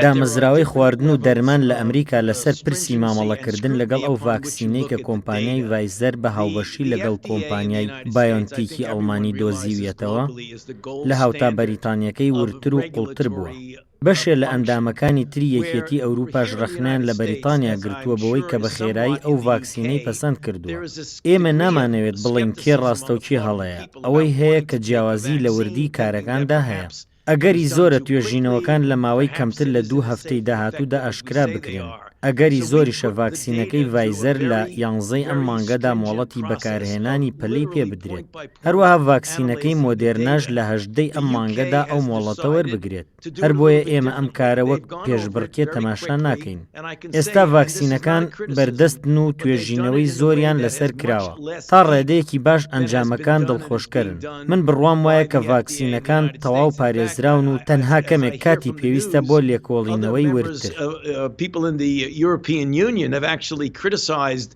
دامەزراوەی خواردن و دەرمان لە ئەمریکا لەسەر پرسی مامەڵەکردن لەگەڵ ئەو ڤاکسینەی کە کۆمپانیای ڤایزەر بە هاوبەشی لەگەڵ کۆمپانیای بایۆنتیکی ئەڵمانی دۆزیویەتەوە لە هاوتا بەریتانیەکەی ورتر و قوڵتر بووە. بەشێ لە ئەندامەکانی تری یەکێتی ئەوروپاش ڕەخنیان لە بەریتانیا گرتووە بەوەی کە بە خێرایی ئەو ڤاکسینەی پەسەند کردووە. ئێمە نامانەوێت بڵێین کێ ڕاستە و کێ هەڵەیە، ئەوەی هەیە کە جیاوازی لە وردی کارەکاندا هەیە. ئەگەری زۆرە توێژینەوەکان لە ماوەی کەمتر لە 2 هەفتەی داهاتوودا ئەشکرا بکرێن. ئەگەری زۆریشە ڤاکسینەکەی ڤایزەر لە 11ی ئەم مانگەدا مۆڵەتی بەکارهێنانی پلەی پێ بدرێت. هەروەها ڤاکسینەکەی مۆدێرناش لە 18ی ئەم مانگەدا ئەو مۆڵەتە وەربگرێت. هەر بۆیە ئێمە ئەم کارە وەک پێشبڕکێ تەماشا ناکەین. ئێستا ڤاکسینەکان بەردەستن و توێژینەوەی زۆریان لەسەر کراوە. تا ڕێدەیەکی باش ئەنجامەکان دڵخۆشکەرن. من بڕوام وایە کە ڤاکسینەکان تەواو پارێزراون و تەنها کەمێک کاتی پێویستە بۆ لێکۆڵینەوەی ورتر. European Union have actually criticized